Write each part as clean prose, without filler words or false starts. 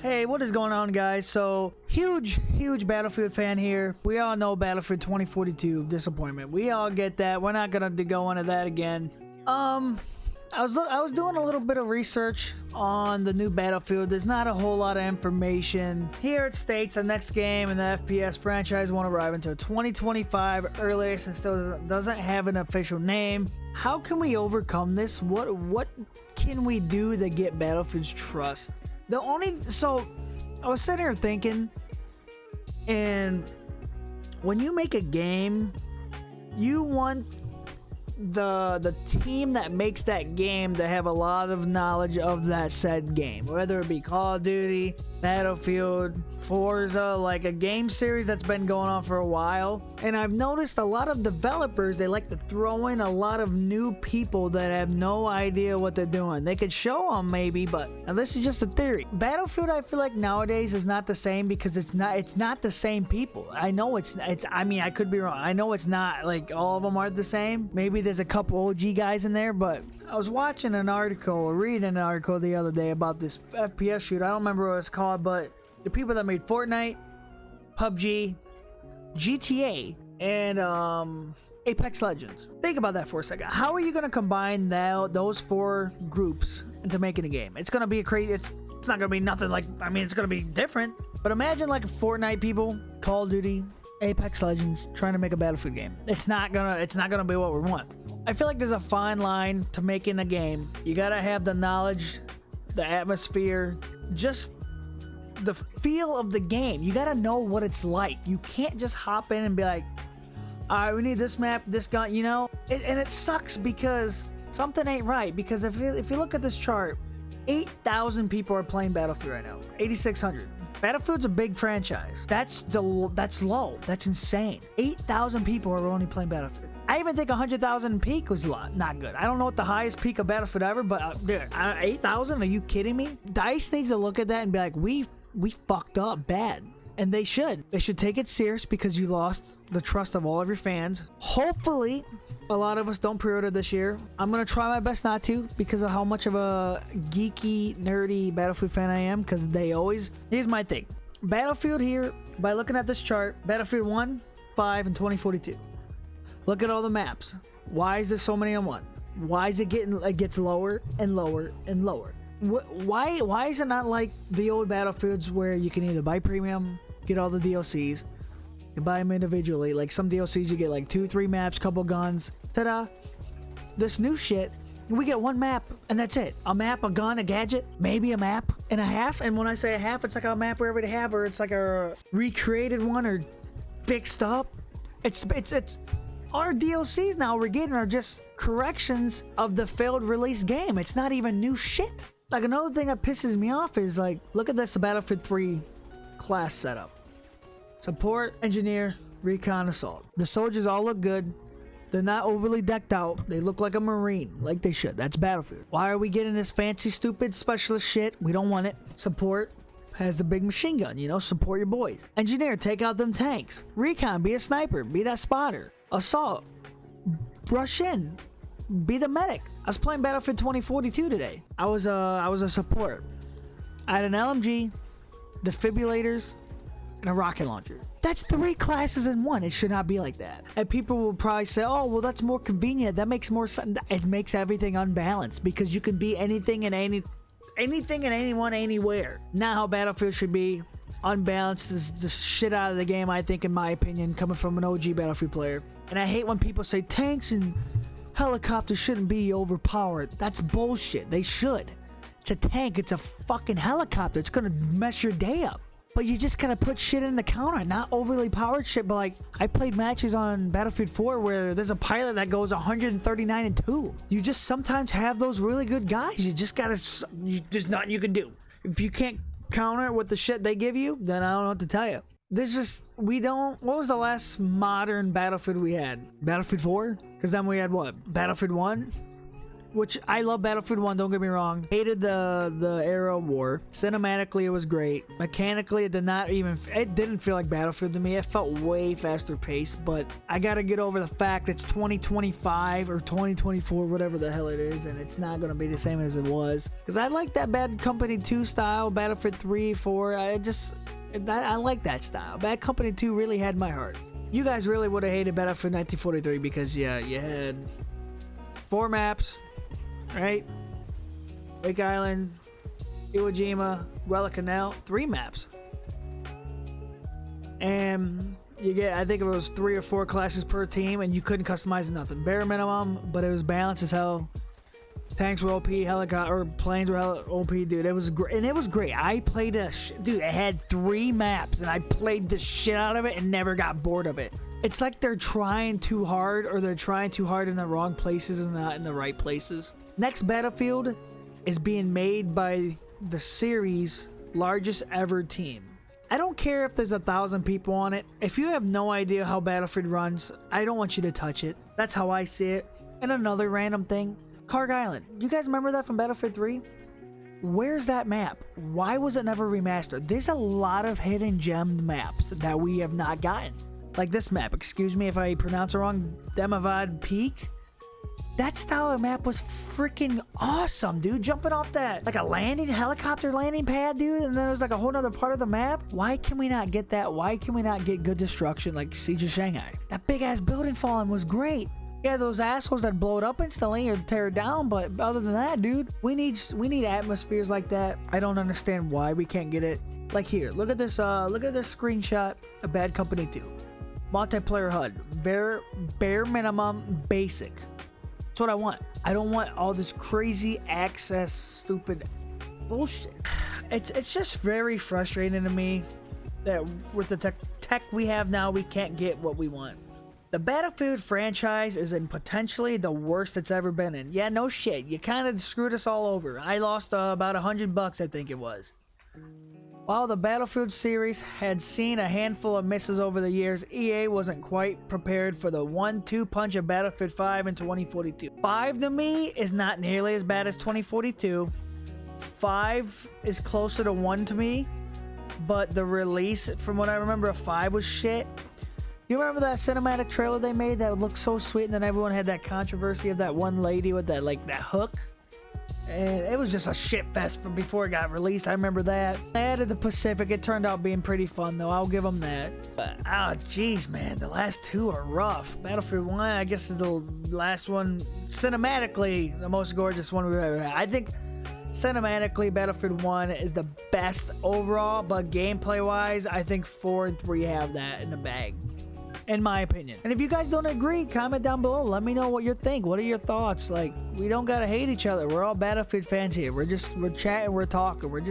Hey, what is going on, guys? So, huge Battlefield fan here. We all know Battlefield 2042 disappointment. We all get that. We're not gonna go into that again. I was doing a little bit of research on the new Battlefield. There's not a whole lot of information. Here it states the next game in the FPS franchise won't arrive until 2025 earliest and still doesn't have an official name. How can we overcome this? What can we do to get Battlefield's trust? So I was sitting here thinking, and when you make a game, you want the team that makes that game to have a lot of knowledge of that said game, whether it be Call of Duty, Battlefield, Forza, like a game series that's been going on for a while. And I've noticed a lot of developers, they like to throw in a lot of new people that have no idea what they're doing. They could show them maybe, but and this is just a theory. Battlefield, I feel like nowadays is not the same because it's not the same people. I know it's I mean, I could be wrong. I know it's not like all of them are the same. Maybe there's a couple OG guys in there, but I was watching an article or reading an article the other day about this FPS shooter. I don't remember what it's called, but the people that made Fortnite, PUBG, GTA, and Apex Legends. Think about that for a second. How are you going to combine those four groups into making a game? It's going to be a crazy. It's not going to be nothing like. I mean, it's going to be different. But imagine like Fortnite people, Call of Duty, Apex Legends trying to make a Battlefield game. It's not gonna be what we want. I feel like there's a fine line to making a game. You gotta have the knowledge, the atmosphere, just the feel of the game. You gotta know what it's like. You can't just hop in and be like, all right, we need this map, this gun, you know? And it sucks because something ain't right. Because if you look at this chart, 8,000 people are playing Battlefield right now. 8,600. Battlefield's a big franchise. That's low. That's insane. 8,000 people are only playing Battlefield. I even think 100,000 peak was not good. I don't know what the highest peak of Battlefield ever, but dude, 8,000? Are you kidding me? DICE needs to look at that and be like, we fucked up bad. And they should. They should take it serious because you lost the trust of all of your fans. Hopefully, a lot of us don't pre-order this year. I'm going to try my best not to because of how much of a geeky, nerdy Battlefield fan I am, because here's my thing. Battlefield here, by looking at this chart, Battlefield 1, 5, and 2042. Look at all the maps. Why is there so many on one? Why is it gets lower and lower and lower? Why is it not like the old Battlefields where you can either buy premium, get all the DLCs, you buy them individually? Like some DLCs you get like 2-3 maps, couple guns, ta-da. This new shit, we get one map and that's it. A map, a gun, a gadget, maybe a map and a half. And when I say a half, it's like a map wherever they have, or it's like a recreated one or fixed up. It's our DLCs now we're getting are just corrections of the failed release game. It's not even new shit. Like another thing that pisses me off is like, look at this Battlefield 3 class setup. Support, engineer, recon, assault. The soldiers all look good. They're not overly decked out. They look like a marine, like they should. That's Battlefield. Why are we getting this fancy, stupid specialist shit? We don't want it. Support has the big machine gun, you know, support your boys. Engineer, take out them tanks. Recon, be a sniper, be that spotter. Assault, rush in, be the medic. I was playing Battlefield 2042 today. I was a support. I had an LMG, defibrillators, and a rocket launcher. That's 3 classes in one. It should not be like that. And people will probably say, oh, well, that's more convenient. That makes more sense. It makes everything unbalanced because you can be anything and anyone, anywhere. Not how Battlefield should be. Unbalanced is the shit out of the game, I think, in my opinion, coming from an OG Battlefield player. And I hate when people say tanks and helicopters shouldn't be overpowered. That's bullshit. They should. It's a tank. It's a fucking helicopter. It's gonna mess your day up. But you just gotta put shit in the counter, not overly powered shit. But like, I played matches on Battlefield 4 where there's a pilot that goes 139 and 2. You just sometimes have those really good guys. You just gotta, there's nothing you can do. If you can't counter it with the shit they give you, then I don't know what to tell you. What was the last modern Battlefield we had? Battlefield 4? Because then we had what? Battlefield 1? which I love Battlefield 1, don't get me wrong. Hated the era of war. Cinematically, it was great. Mechanically, it didn't feel like Battlefield to me. It felt way faster paced, but I gotta get over the fact it's 2025 or 2024, whatever the hell it is, and it's not gonna be the same as it was. Because I like that Bad Company 2 style, Battlefield 3, 4, I like that style. Bad Company 2 really had my heart. You guys really would have hated Battlefield 1943 because, yeah, you had 4 maps. Right? Wake Island, Iwo Jima, Guadalcanal, 3 maps. And you get, I think it was 3 or 4 classes per team, and you couldn't customize nothing. Bare minimum, but it was balanced as hell. Tanks were OP, helicopter, or planes were OP, dude. It was great, and it was great. I played dude, it had 3 maps, and I played the shit out of it and never got bored of it. It's like they're trying too hard, or they're trying too hard in the wrong places and not in the right places. Next Battlefield is being made by the series' largest ever team. I don't care if there's 1,000 people on it. If you have no idea how Battlefield runs, I don't want you to touch it. That's how I see it. And another random thing, Kharg Island. You guys remember that from Battlefield 3? Where's that map? Why was it never remastered? There's a lot of hidden gemmed maps that we have not gotten. Like this map, excuse me if I pronounce it wrong, Demavad Peak. That style of map was freaking awesome, dude. Jumping off that, like a helicopter landing pad, dude, and then there was like a whole other part of the map. Why can we not get that? Why can we not get good destruction like Siege of Shanghai? That big ass building falling was great. Yeah, those assholes that blow it up instantly or tear it down, but other than that, dude, we need atmospheres like that. I don't understand why we can't get it. Like here, look at this screenshot of Bad Company 2. Multiplayer HUD, bare minimum basic. That's what I want. I don't want all this crazy access stupid bullshit. It's just very frustrating to me that with the tech we have now, we can't get what we want. The Battlefield franchise is in potentially the worst it's ever been in. Yeah, no shit. You kind of screwed us all over. I lost about $100, I think it was. While the Battlefield series had seen a handful of misses over the years, EA wasn't quite prepared for the 1-2 punch of Battlefield 5 in 2042. 5 to me is not nearly as bad as 2042. 5 is closer to 1 to me, but the release, from what I remember, of 5 was shit. You remember that cinematic trailer they made that looked so sweet, and then everyone had that controversy of that one lady with that that hook? And it was just a shit fest from before it got released. I remember that. They added the Pacific. It turned out being pretty fun, though. I'll give them that. But, oh, jeez, man. The last 2 are rough. Battlefield 1, I guess, is the last one. Cinematically, the most gorgeous one we've ever had. I think cinematically, Battlefield 1 is the best overall. But gameplay-wise, I think 4 and 3 have that in the bag, in my opinion. And if you guys don't agree, comment down below. Let me know what you think. What are your thoughts? Like, we don't gotta hate each other. We're all Battlefield fans here. We're chatting, we're talking. We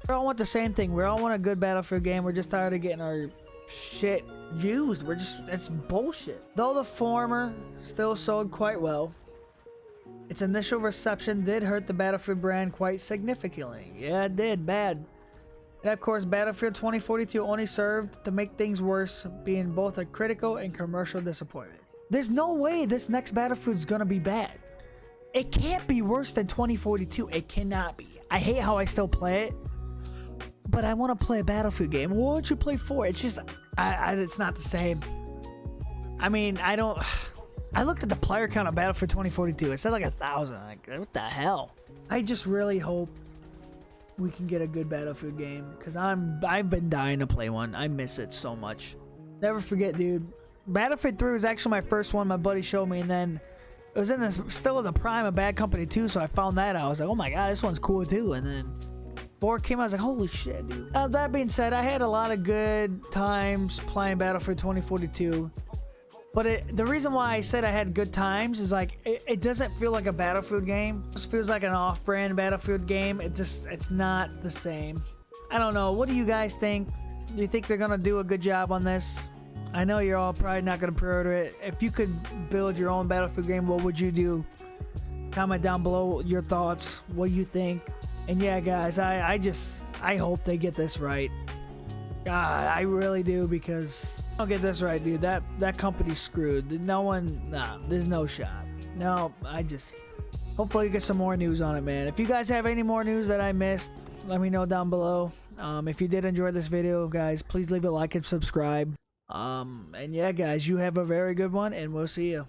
all want the same thing. We all want a good Battlefield game. We're just tired of getting our shit used. It's bullshit. Though the former still sold quite well, its initial reception did hurt the Battlefield brand quite significantly. Yeah, it did. Bad. And of course, Battlefield 2042 only served to make things worse, being both a critical and commercial disappointment. There's no way this next Battlefield's gonna be bad. It can't be worse than 2042. It cannot be. I hate how I still play it, but I want to play a Battlefield game. Why don't you play 4? It's just, it's not the same. I mean, I looked at the player count of Battlefield 2042. It said like 1,000. Like, what the hell? I just really hope we can get a good Battlefield game, because I've been dying to play one. I miss it so much. Never forget, dude. Battlefield 3 was actually my first one my buddy showed me, and then it was still in the prime of Bad Company 2, so I found that out. I was like, oh my god, this one's cool too. And then 4 came out, I was like, holy shit, dude. That being said, I had a lot of good times playing Battlefield 2042. But the reason why I said I had good times is like, it doesn't feel like a Battlefield game. It just feels like an off-brand Battlefield game. It's not the same. I don't know. What do you guys think? Do you think they're going to do a good job on this? I know you're all probably not going to pre-order it. If you could build your own Battlefield game, what would you do? Comment down below your thoughts, what you think. And yeah, guys, I hope they get this right. God, I really do, because if I don't get this right, dude, that company's screwed. There's no shot. No, hopefully get some more news on it, man. If you guys have any more news that I missed, let me know down below. If you did enjoy this video, guys, please leave a like and subscribe. And yeah, guys, you have a very good one, and we'll see you.